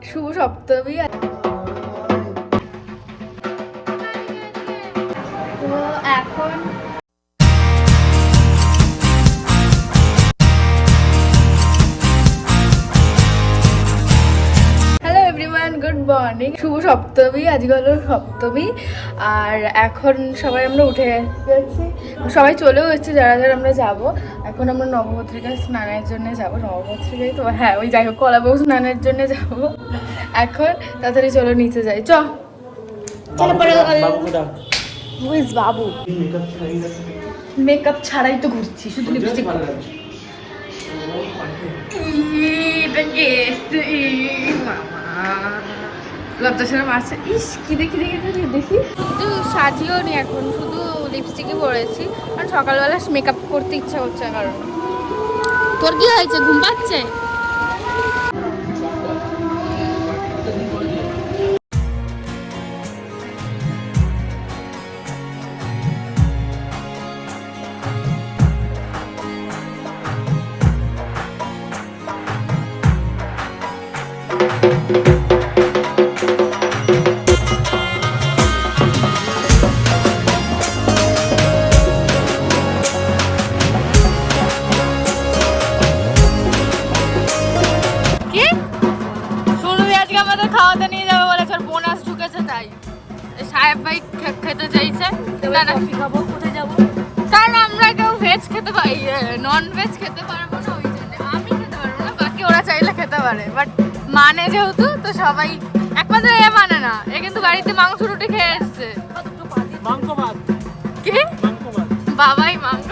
শুভ সপ্তমী। তো এখন good morning, শুভ সপ্তমী। আজকে হলো সপ্তমী আর এখন সবাই আমরা উঠে গেছি, সবাই চলেও এসেছে যারা যারা আমরা যাব। এখন আমরা নবপত্রিকা স্নানের জন্য যাব। নবপত্রিকায় তো হ্যাঁ ওই যাই হোক কলাবউ স্নানের জন্য যাব। এখন তাড়াতাড়ি চলো নিচে যাই। চলো পরে বাবু মেকআপ ছাড়াই তো ঘুরছি, শুধু লিপস্টিক। লজ্জাশরম আছে। ইস কি দেখি দেখি দেখি দেখি কিন্তু সাজিও নি, এখন শুধু লিপস্টিকই পরেছি কারণ সকালবেলা মেকআপ করতে ইচ্ছা করছে। কারণ তোর কি হয়েছে, ঘুম পাচ্ছে? খাওয়াতে নিয়ে যাবে বলেছে, ওর বোনাস ঢুকেছে তাই সাহেব ভাই খেতে চাইছে। কোথায় যাবো? কারণ আমরা কেউ ভেজ খেতে পারি, নন ভেজ খেতে পারবো না, ওই জন্য আমি খেতে পারবো না, বাকি ওরা চাইলে খেতে পারে। বাট মানে যেহেতু তো সবাই, একমাত্র এ মানে না, এ কিন্তু বাড়িতে মাংস রুটি খেয়ে এসছে। কি বাবাই মাংস,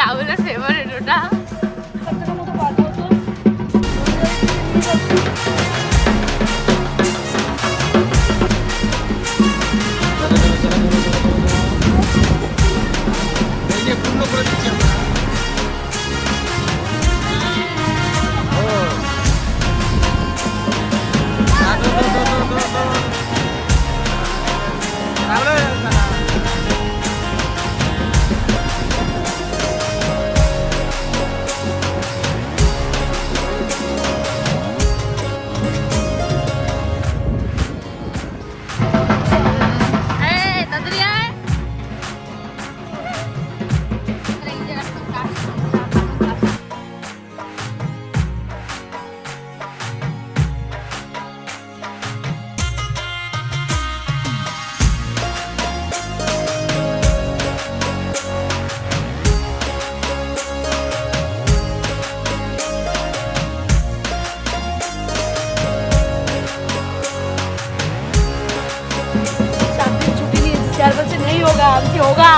রাহুলের ফেভারিট ওটা। होगा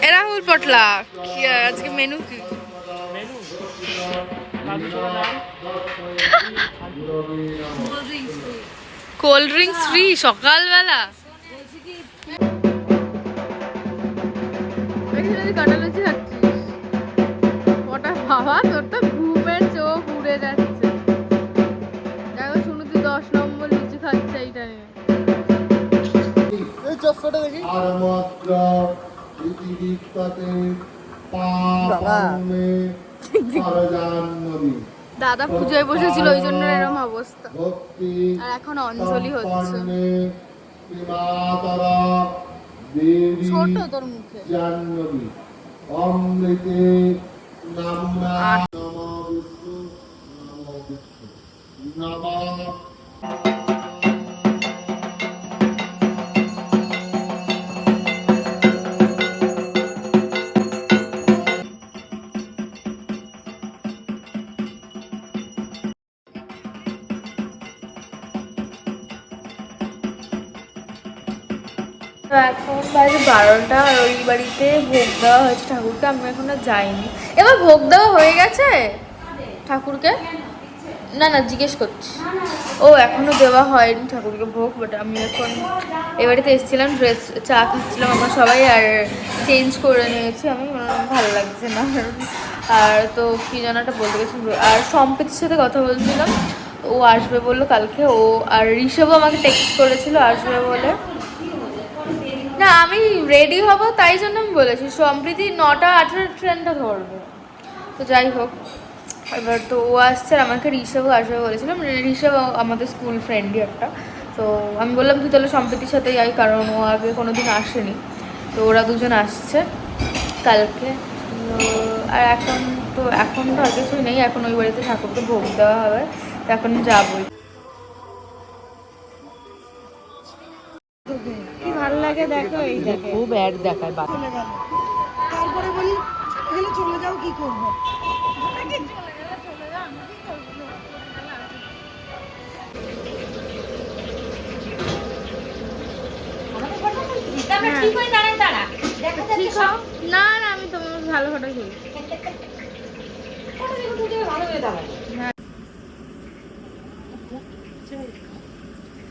এ রাহুল পটলা কি আজকে মেনু কি? কোল্ড ড্রিঙ্কস ফ্রি সকালবেলা? কাটালুচি খাচ্ছিস? কটা বাবা, তোর তো ঘুমের চোখ উড়ে যাচ্ছে। দেখো শুনু তুই 10 নম্বর লুচি খাচ্ছে এইটা নিয়ে। এই চপটা দেখি। আর মাত্র পৃথিবীতে পাপামে সরজান নবী। দাদা পূজায় বসেছিল ওই জন্য এরকম অবস্থা। আর এখন অঞ্জলি হচ্ছে। ছোট তোর মুখে জাহ্নবী অমৃতে নামনা নমো বিষ্ণু নমো বিষ্ণু নমো। তো এখন বাজে 12টা আর ওই বাড়িতে ভোগ দেওয়া হয়েছে ঠাকুরকে। আমি এখনো যাইনি। এবার ভোগ দেওয়া হয়ে গেছে ঠাকুরকে? না না জিজ্ঞেস করছি। ও এখনো দেওয়া হয়নি ঠাকুরকে ভোগ। বাট আমি এখন এ বাড়িতে এসেছিলাম, ড্রেস চা খাচ্ছিলাম আমরা সবাই, আর চেঞ্জ করে নিয়েছি আমি, ভালো লাগছে না। আর তো কী যেন একটা বলতে গেছি। আর সম্প্রীতির সাথে কথা বলছিলাম, ও আসবে বললো কালকে। ও আর ঋষভও আমাকে টেক্সট করেছিল আসবে বলে। না আমি রেডি হব তাই জন্য আমি বলেছি। সম্প্রীতি 9:18 ট্রেনটা ধরবে। তো যাই হোক, এবার তো ও আসছে আর আমাকে ঋষভও আসবে বলেছিলাম। ঋষভ আমাদের স্কুল ফ্রেন্ডই একটা। তো আমি বললাম তুই তাহলে সম্প্রীতির সাথেই আই, কারণ ও আগে কোনো দিন আসেনি। তো ওরা দুজন আসছে কালকে। আর এখন তো আর কিছুই নেই, এখন ওই বাড়িতে ঠাকুরকে ভোগ দেওয়া হবে। তো এখন যাবোই। কি ভালো লাগে দেখো, এই দেখে খুব অ্যাড দেখায় বাবা। তারপরে বলি এখানে চলে যাও, কি করব? না না আমি তোমার ভালো ফটো তুলি।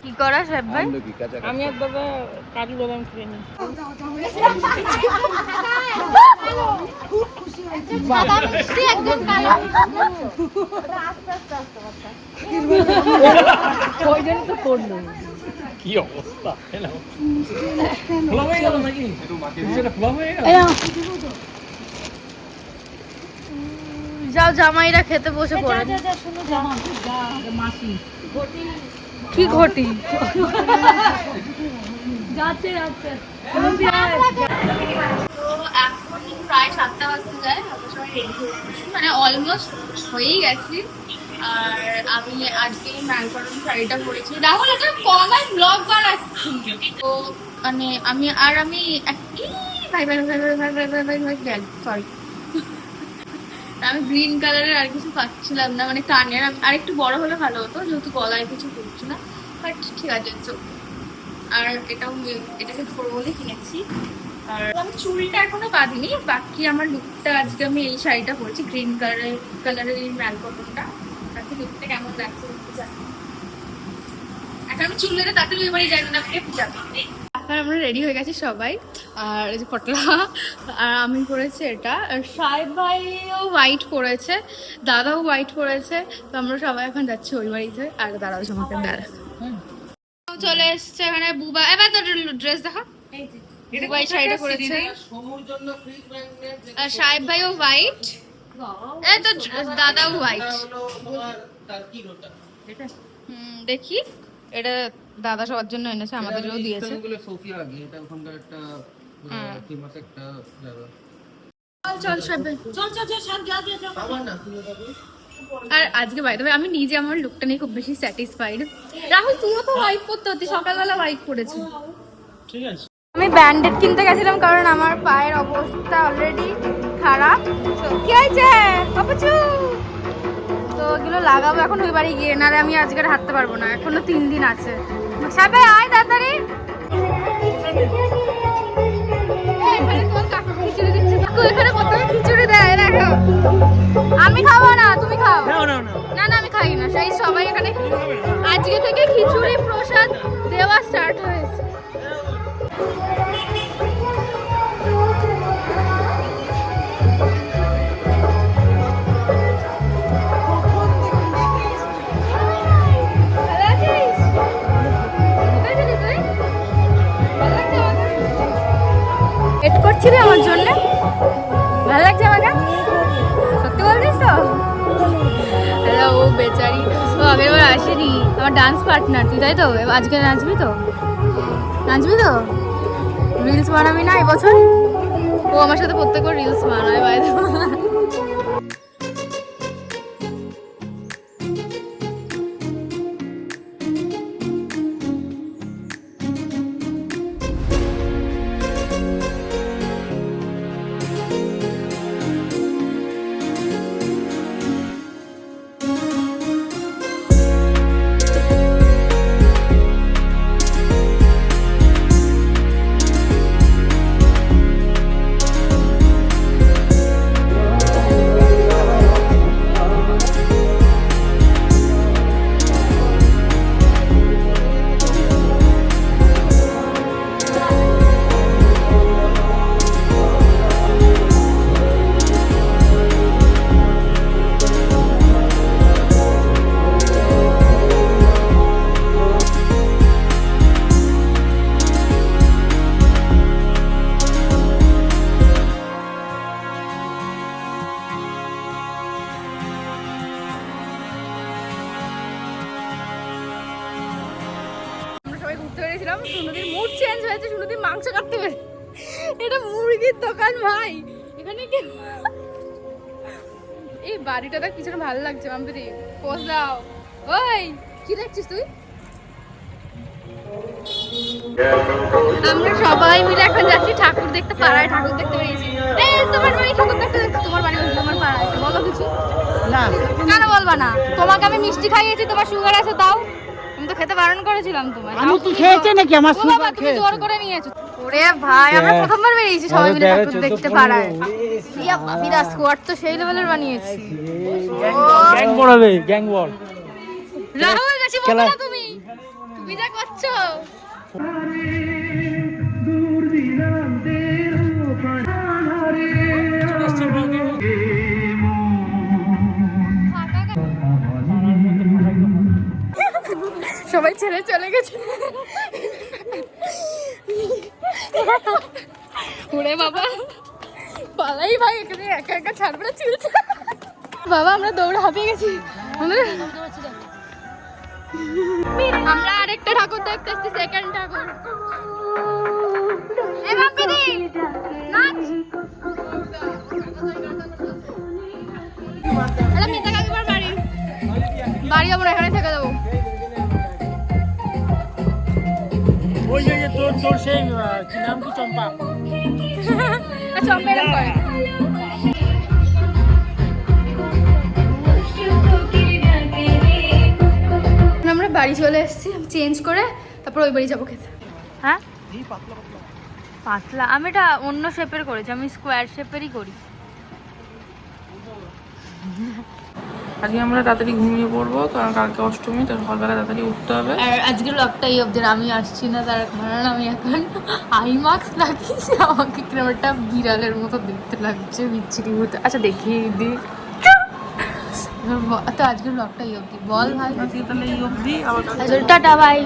কি করা সাহেব ভাই? আমি একবার কাজু বাদাম খেয়ে নিই। কি অবস্থা যাও জামাইরা খেতে বসে পড়ে। কি ঘটি? যাচ্ছে যাচ্ছে। তো এখন প্রায় 7টা বাজতে যায়, আমরা সবাই রেডি হয়ে গেছি, মানে অলমোস্ট হয়েই গেছি। আর আমি আজকে ম্যানকটন শাড়িটা পরেছি। রাহুল একটা কমন ব্লগ বানাচ্ছি। তো মানে আমি ভাই ভাই ভাই ভাই ভাই ভাই ভাই ভাই ভাই সরি, আমি গ্রিন কালারের আর কিছু পাচ্ছিলাম না, মানে কানের আর একটু বড় হলে ভালো হতো, যেহেতু গলায় কিছু পড়ছে না। বাট ঠিক আছে। আর এটাকে পরবো বলে কিনেছি। আর আমি চুলটা এখনো বাঁধিনি, বাকি আমার লুকটা আজকে আমি এই শাড়িটা পরেছি গ্রিন কালারের এই ম্যানকটনটা। বাকি লুকটা কেমন লাগছে বলতে চাই। এখন আমি চুল বেঁধে তাড়াতাড়ি ওই বাড়ি যাই না, এখন আমরা রেডি হয়ে গেছি সবাই। আর এই যে পটলা আর আমি পরেছি এটা। আর সাহেব ভাইও হোয়াইট পরেছে, দাদাও হোয়াইট পরেছে। তো আমরা সবাই এখন যাচ্ছি ওই বাড়িতে। আর দাদাও আমাকে দাদা চলে এসছে এখানে। বুবা এবার তো ড্রেস দেখা, বুবাই শাড়িটা পরেছে। আর সাহেব ভাইও হোয়াইট, এই তো দাদাও হোয়াইট। দেখি এটা দাদা সবার জন্য এনেছে, আমাদেরও দিয়েছে। আর আজকে বাইরে আমি নিজে আমার লুকটা নিয়ে খুব বেশি স্যাটিসফাইড। রাহুল তুইও তো হোয়াইট পরতে হতি, সকালবেলা হোয়াইট পরেছি। ঠিক আছে, আমি ব্যান্ডেড কিনতে গেছিলাম কারণ আমার পায়ের অবস্থা অলরেডি খারাপ। কি হয়েছে বাবুচু? তো ওগুলো লাগাবো এখন ওই বাড়ি গিয়ে, নাহলে আমি আজকে হাঁটতে পারবো না, এখনো 3 দিন আছে। সাহেব আয় তাড়াতাড়ি। না না আমি খাই না, সেই সবাই এখানে আজকে থেকে খিচুড়ি প্রসাদ দেওয়া স্টার্ট হয়েছে। ওয়েট করছিলি আমার জন্য? ভালো লাগছে আমাকে? সত্যি বলছিস তো? হ্যালো ও বেচারি, ও আগের বার আসেনি, আমার ডান্স পার্টনার। তুই তাই তো? আজকে নাচবি তো? নাচবি তো? রিলস বানাবি না এবছর? ও আমার সাথে প্রত্যেকবার রিলস বানায় বাইরে। সুনদির মুড চেঞ্জ হয়েছে, সুনদির মাংস কাটতে পেরে। এটা মুরগির দোকান ভাই, এখানে কি এই বাড়িটা দেখ পিছনে ভালো লাগছে। মাম্পিদি পোজ দাও। ওই কি দেখছিস তুই? আমরা সবাই মিলে এখন যাচ্ছি ঠাকুর দেখতে, পাড়ায় ঠাকুর দেখতে বেরিয়েছি। এই তোমার বাড়ি ঠাকুর দেখতে দেখতে, তোমার বাড়ি বলছি তোমার পাড়ায়, বলো কিছু। না কেন বলবা না? তোমাকে আমি মিষ্টি খাইয়েছি, তোমার সুগার আছে তাও আমি তো খেতে বারণ করেছিলাম তোমায়। আমি কি খেয়েছে নাকি আমার সুগার তুমি জোর করে নিয়েছো? ওরে ভাই আমরা প্রথমবার বেরিয়েছি সবাই মিলে ঠাকুর দেখতে পাড়ায়। ইয়া বাবিরা স্কোয়াড তো সেই লেভেলের বানিয়েছি। গ্যাং বড়াবে, গ্যাং বড়। রাহুল গেছি বলো না তুমি, তুমি যা করছো। সবাই ছেড়ে চলে গেছে। ওরে বাবা পালাই ভাই, এখানে একা একা ছাড়বে না, চিলছে বাবা। আমরা দৌড়ে হাঁপিয়ে গেছি। আমরা আরেকটা ঠাকুর দেখতে এসেছি, সেকেন্ড ঠাকুর। এই মাম্পিদি নাচ। এটা মিতা কাকিমার বাড়ি, বাড়ি আমরা এখানে থেকে যাবো। ওই যে তোর সেই কি নাম কি চম্পা, চম্পা এরকম করে। আমরা বাড়ি চলে এসেছি, চেঞ্জ করে তারপর ওই বাড়ি যাবো খেতে। হ্যাঁ পাতলা, আমি এটা অন্য শেপের করেছি, আমি স্কোয়ার শেপেরই করি। আজকে আমরা তাড়াতাড়ি ঘুমিয়ে পড়বো, কারণ কালকে অষ্টমী, তো সকালবেলা তাড়াতাড়ি উঠতে হবে। আর আজকের ব্লগটা এই অবধি, আমি আসছি না তার কারণ আমি এখন আই মাস্ক লাগিয়েছি, আমাকে কিরকম একটা বিড়ালের মতো দেখতে লাগছে, বিচ্ছিরি মতো। আচ্ছা দেখিয়ে দিই তো আজকের ব্লগটা এই অবধি। বল ভাই, আজকে তাহলে এই অবধি, আবার টাটা বাই।